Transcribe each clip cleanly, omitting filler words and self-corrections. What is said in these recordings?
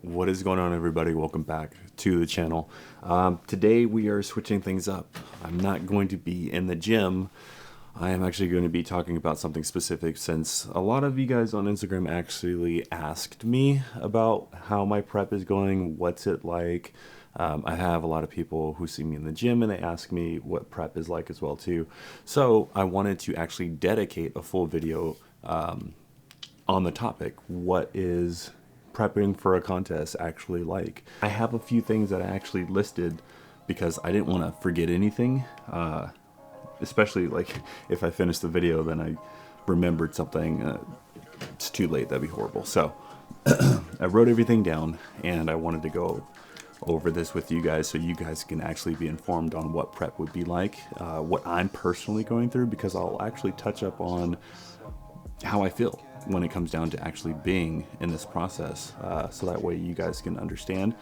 What is going on, everybody? Welcome back to the channel. Today we are switching things up. I'm not going to be in the gym. I am actually going to be talking about something specific, since a lot of you guys on Instagram actually asked me about how my prep is going, what's it like. I have a lot of people who see me in the gym and they ask me what prep is like as well too. So I wanted to actually dedicate a full video on the topic. What is prepping for a contest actually like? I have a few things that I actually listed because I didn't want to forget anything, especially like if I finish the video then I remembered something. It's too late, that'd be horrible. So I wrote everything down and I wanted to go over this with you guys so you guys can actually be informed on what prep would be like, what I'm personally going through, because I'll actually touch up on how I feel when it comes down to actually being in this process, so that way you guys can understand.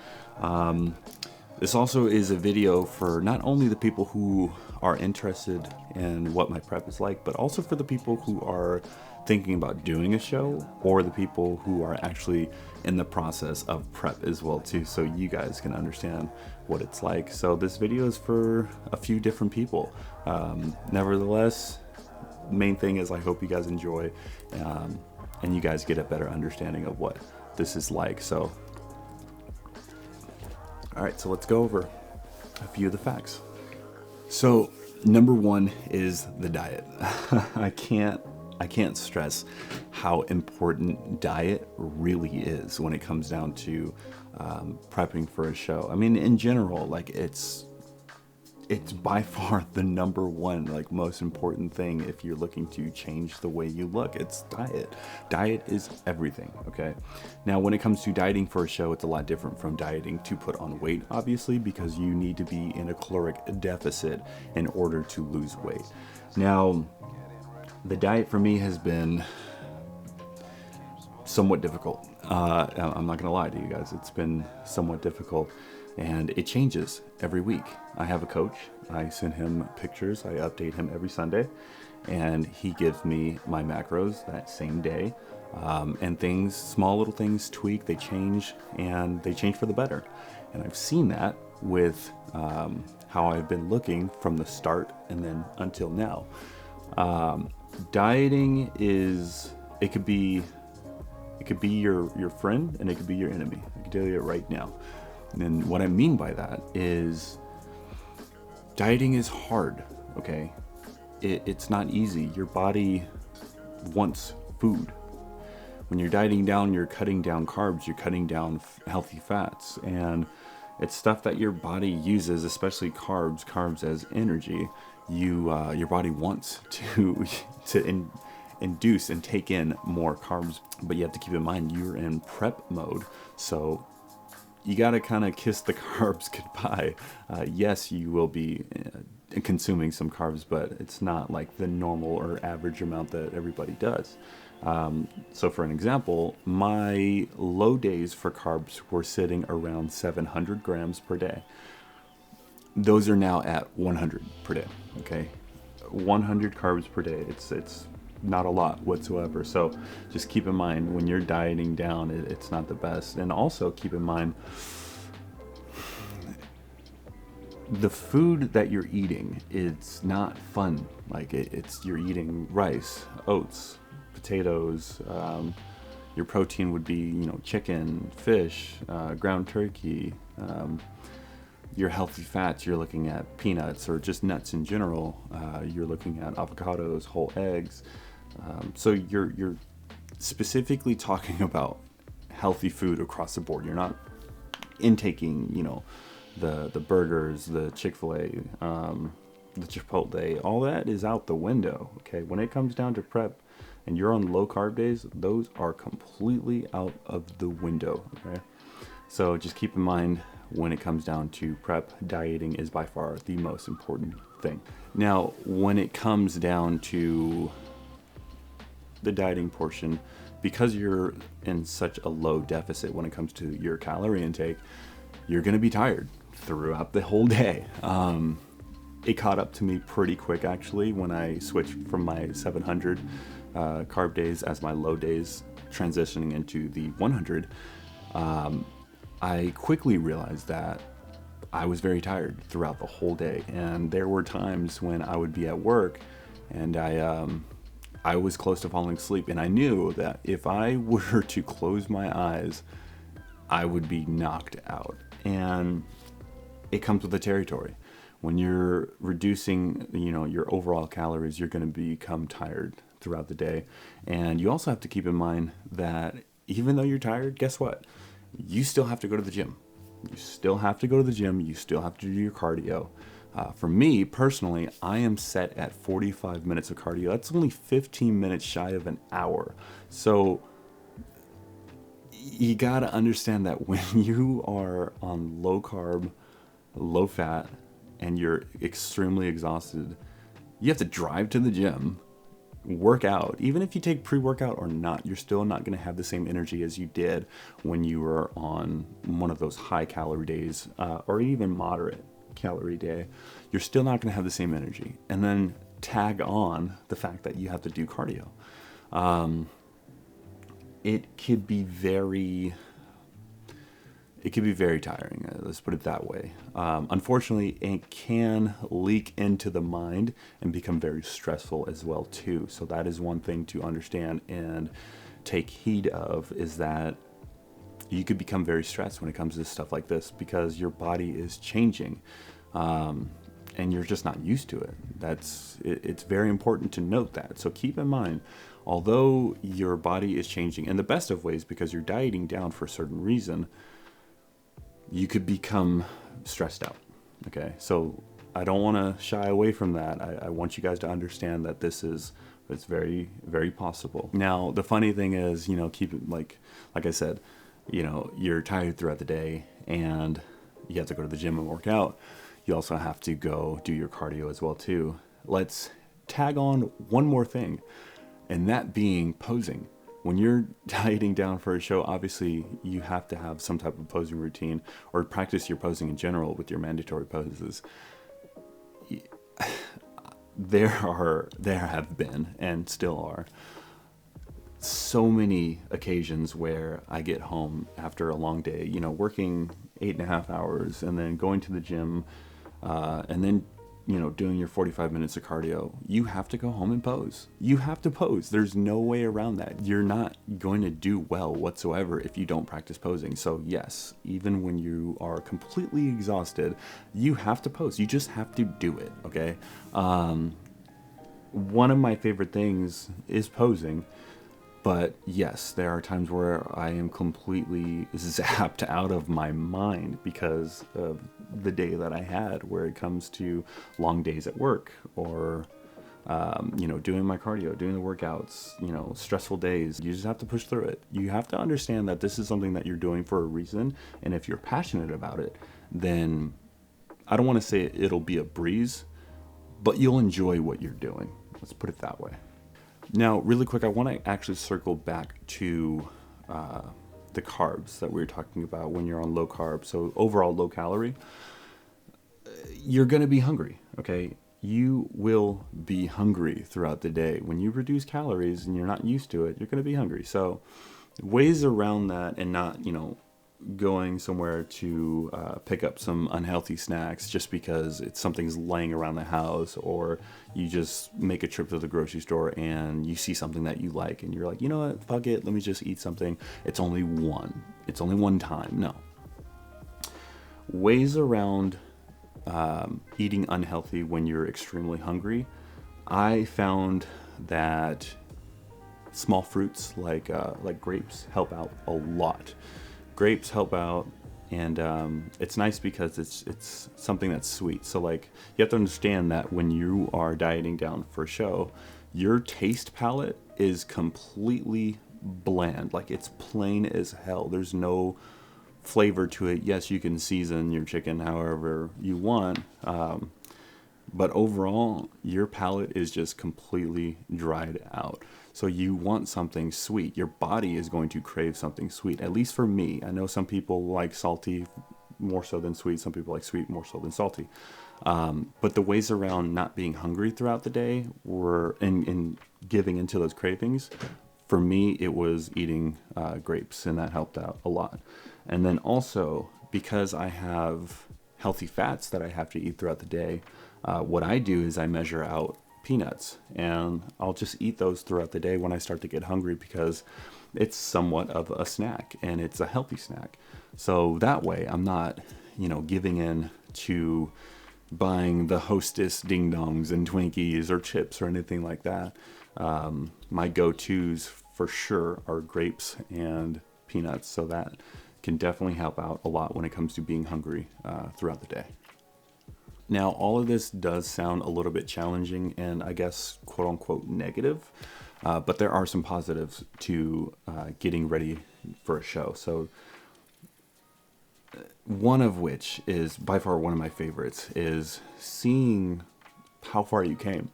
This also is a video for not only the people who are interested in what my prep is like, but also for the people who are thinking about doing a show, or the people who are actually in the process of prep as well too, so you guys can understand what it's like. So this video is for a few different people. Nevertheless, main thing is I hope you guys enjoy, and you guys get a better understanding of what this is like. So all right, so let's go over a few of the facts. So number one is the diet. I can't stress how important diet really is when it comes down to prepping for a show. I mean, in general, like it's by far the number one, like, most important thing if you're looking to change the way you look. It's diet. Diet is everything, okay? Now, when it comes to dieting for a show, it's a lot different from dieting to put on weight, obviously, because you need to be in a caloric deficit in order to lose weight. Now, the diet for me has been somewhat difficult. I'm not gonna lie to you guys, it's been somewhat difficult. And it changes every week. I have a coach. I send him pictures. I update him every Sunday. And he gives me my macros that same day. And things, small little things tweak, they change, and they change for the better. And I've seen that with how I've been looking from the start and then until now. Dieting is, it could be your friend and it could be your enemy. I can tell you it right now. And what I mean by that is dieting is hard, okay? It's not easy. Your body wants food. When you're dieting down, you're cutting down carbs, you're cutting down healthy fats, and it's stuff that your body uses, especially carbs as energy. Your body wants to induce and take in more carbs, but you have to keep in mind you're in prep mode, so you got to kind of kiss the carbs goodbye. Yes, you will be consuming some carbs, but it's not like the normal or average amount that everybody does. So for an example, my low days for carbs were sitting around 700 grams per day. Those are now at 100 per day, okay? 100 carbs per day. It's not a lot whatsoever. So just keep in mind when you're dieting down, it's not the best. And also keep in mind the food that you're eating, it's not fun. Like you're eating rice, oats, potatoes. Your protein would be, chicken, fish, ground turkey. Your healthy fats, you're looking at peanuts or just nuts in general. You're looking at avocados, whole eggs. So you're specifically talking about healthy food across the board. You're not intaking, the burgers, the Chick-fil-A, the Chipotle. All that is out the window, okay? When it comes down to prep and you're on low carb days, those are completely out of the window, okay? So just keep in mind when it comes down to prep, dieting is by far the most important thing. Now, when it comes down to the dieting portion, because you're in such a low deficit when it comes to your calorie intake, you're going to be tired throughout the whole day. It caught up to me pretty quick, actually, when I switched from my 700 carb days as my low days, transitioning into the 100. I quickly realized that I was very tired throughout the whole day. And there were times when I would be at work and I was close to falling asleep. And I knew that if I were to close my eyes, I would be knocked out. And it comes with the territory. When you're reducing, your overall calories, you're going to become tired throughout the day. And you also have to keep in mind that even though you're tired, guess what? You still have to go to the gym. You still have to go to the gym. You still have to do your cardio. For me personally, I am set at 45 minutes of cardio. That's only 15 minutes shy of an hour. So you got to understand that when you are on low carb, low fat, and you're extremely exhausted, you have to drive to the gym, work out. Even if you take pre-workout or not, you're still not going to have the same energy as you did when you were on one of those high calorie days, or even moderate calorie day. You're still not going to have the same energy. And then tag on the fact that you have to do cardio. It could be very tiring. Let's put it that way. Unfortunately, it can leak into the mind and become very stressful as well too. So that is one thing to understand and take heed of, is that you could become very stressed when it comes to stuff like this because your body is changing, and you're just not used to it. It's very important to note that. So keep in mind, although your body is changing in the best of ways because you're dieting down for a certain reason, you could become stressed out. Okay, so I don't want to shy away from that. I want you guys to understand that it's very, very possible. Now, the funny thing is, keep it like I said, you're tired throughout the day and you have to go to the gym and work out. You also have to go do your cardio as well too. Let's tag on one more thing, and that being posing. When you're dieting down for a show, obviously you have to have some type of posing routine or practice your posing in general with your mandatory poses. There have been and still are so many occasions where I get home after a long day, working 8.5 hours and then going to the gym, and then doing your 45 minutes of cardio. You have to go home and pose. You have to pose. There's no way around that. You're not going to do well whatsoever if you don't practice posing. So yes, even when you are completely exhausted, you have to pose. You just have to do it, okay? One of my favorite things is posing. But yes, there are times where I am completely zapped out of my mind because of the day that I had, where it comes to long days at work or, doing my cardio, doing the workouts, stressful days. You just have to push through it. You have to understand that this is something that you're doing for a reason. And if you're passionate about it, then I don't want to say it'll be a breeze, but you'll enjoy what you're doing. Let's put it that way. Now, really quick, I want to actually circle back to the carbs that we were talking about when you're on low carb. So overall low calorie, you're going to be hungry, okay? You will be hungry throughout the day. When you reduce calories and you're not used to it, you're going to be hungry. So ways around that and not, going somewhere to pick up some unhealthy snacks just because something's laying around the house, or you just make a trip to the grocery store and you see something that you like and you're like, you know what, fuck it, let me just eat something. It's only one time. No. Ways around eating unhealthy when you're extremely hungry. I found that small fruits like grapes help out a lot. Grapes help out, and it's nice because it's something that's sweet. So you have to understand that when you are dieting down for a show, your taste palette is completely bland. It's plain as hell. There's no flavor to it. Yes, you can season your chicken however you want, but overall, your palate is just completely dried out. So you want something sweet. Your body is going to crave something sweet. At least for me. I know some people like salty more so than sweet. Some people like sweet more so than salty. But the ways around not being hungry throughout the day were in giving into those cravings. for me, it was eating grapes, and that helped out a lot. And then also, because I have healthy fats that I have to eat throughout the day, what I do is I measure out peanuts, and I'll just eat those throughout the day when I start to get hungry, because it's somewhat of a snack, and it's a healthy snack. So that way I'm not, giving in to buying the Hostess ding dongs and Twinkies or chips or anything like that. My go-tos for sure are grapes and peanuts, so that can definitely help out a lot when it comes to being hungry throughout the day. Now, all of this does sound a little bit challenging and I guess quote unquote negative, but there are some positives to getting ready for a show. So one of which is by far one of my favorites is seeing how far you came.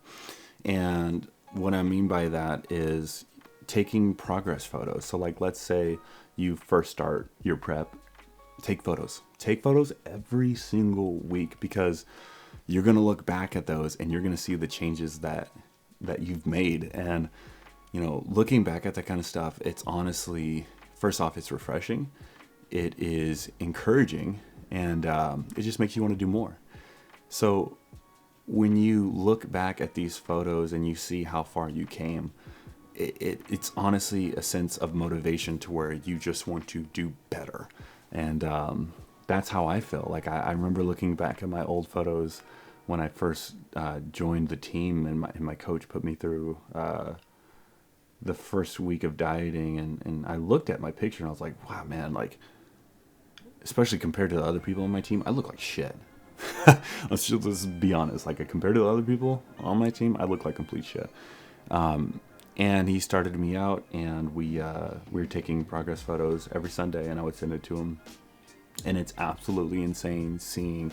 And what I mean by that is taking progress photos. So like, let's say you first start your prep, take photos every single week, because you're going to look back at those and you're going to see the changes that you've made. And, looking back at that kind of stuff, it's honestly, first off, it's refreshing. It is encouraging, and it just makes you want to do more. So when you look back at these photos and you see how far you came, it's honestly a sense of motivation to where you just want to do better. And that's how I feel. Like I remember looking back at my old photos when I first joined the team, and my coach put me through the first week of dieting, and I looked at my picture and I was like, wow, man, like, especially compared to the other people on my team, I look like shit. let's be honest. Like, compared to the other people on my team, I look like complete shit. And he started me out, and we were taking progress photos every Sunday, and I would send it to him. And it's absolutely insane seeing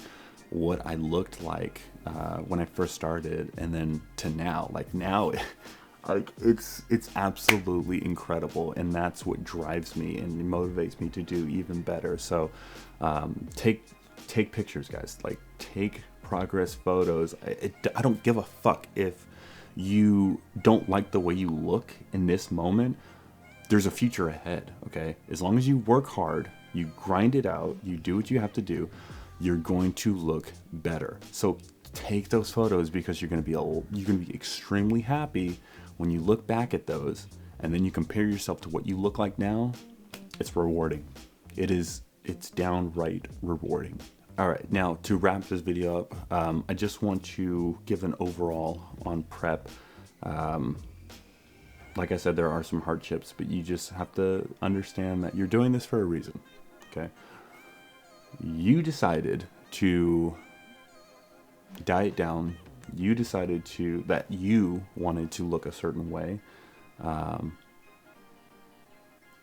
what I looked like when I first started, and then to now. Like now, like it's absolutely incredible, and that's what drives me and motivates me to do even better. So take pictures, guys. Like, take progress photos. I don't give a fuck if you don't like the way you look in this moment. There's a future ahead, okay? As long as you work hard, you grind it out, you do what you have to do, you're going to look better. So take those photos, because you're going to be extremely happy when you look back at those, and then you compare yourself to what you look like now. It's rewarding. It's downright rewarding. All right, now to wrap this video up, I just want to give an overall on prep. Like I said, there are some hardships, but you just have to understand that you're doing this for a reason, okay? You decided to diet down. You decided that you wanted to look a certain way.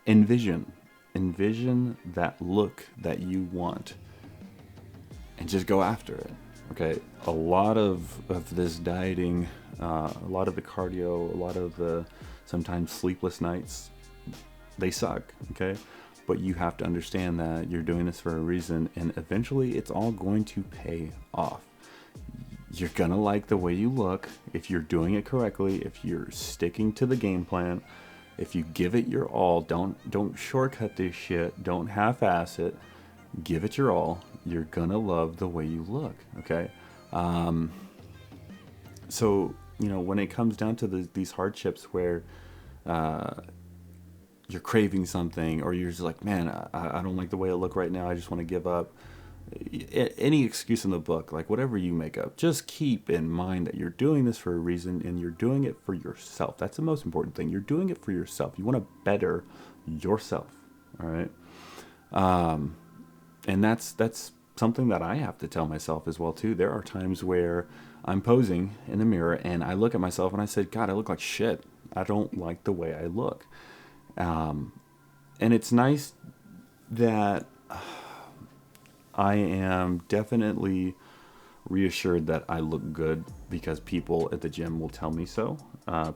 Envision that look that you want, and just go after it, okay? A lot of this dieting, a lot of the cardio, a lot of the sometimes sleepless nights, they suck, okay? But you have to understand that you're doing this for a reason, and eventually it's all going to pay off. You're gonna like the way you look if you're doing it correctly, if you're sticking to the game plan, if you give it your all. Don't shortcut this shit, don't half-ass it. Give it your all. You're gonna love the way you look, okay? So, when it comes down to these hardships where you're craving something, or you're just like, man, I don't like the way I look right now, I just want to give up. Any excuse in the book, like whatever you make up, just keep in mind that you're doing this for a reason, and you're doing it for yourself. That's the most important thing. You're doing it for yourself. You want to better yourself, all right? And that's something that I have to tell myself as well too. There are times where I'm posing in the mirror and I look at myself and I said, God, I look like shit. I don't like the way I look. And it's nice that I am definitely reassured that I look good, because people at the gym will tell me so.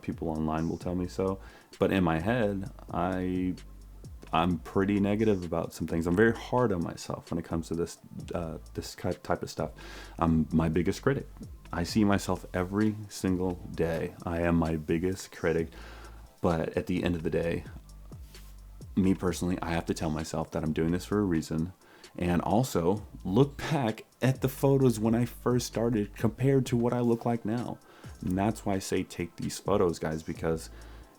People online will tell me so. But in my head, I'm pretty negative about some things. I'm very hard on myself when it comes to this type of stuff. I'm my biggest critic. I see myself every single day. I am my biggest critic. But at the end of the day, me personally, I have to tell myself that I'm doing this for a reason. And also look back at the photos when I first started compared to what I look like now. And that's why I say take these photos, guys, because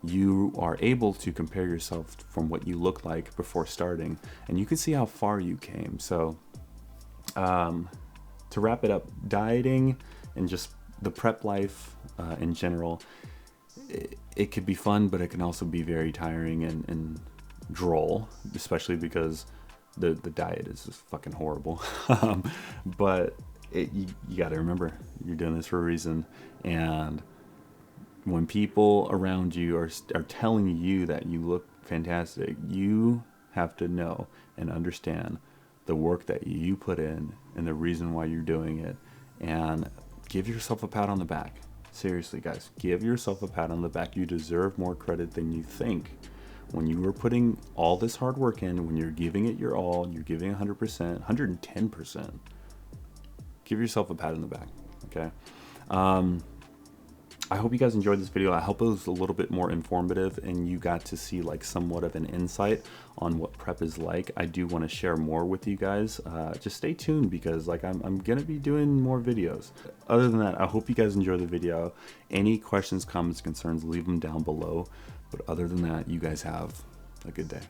you are able to compare yourself from what you look like before starting, and you can see how far you came. So to wrap it up, dieting and just the prep life in general, it could be fun, but it can also be very tiring and droll, especially because the diet is just fucking horrible. But you got to remember, you're doing this for a reason. And when people around you are telling you that you look fantastic, you have to know and understand the work that you put in and the reason why you're doing it, and give yourself a pat on the back. Seriously, guys, give yourself a pat on the back. You deserve more credit than you think. When you are putting all this hard work in, when you're giving it your all, you're giving 100%, 110%, give yourself a pat on the back, okay? I hope you guys enjoyed this video. I hope it was a little bit more informative and you got to see like somewhat of an insight on what prep is like. I do want to share more with you guys. Just stay tuned, because like I'm going to be doing more videos. Other than that, I hope you guys enjoy the video. Any questions, comments, concerns, leave them down below. But other than that, you guys have a good day.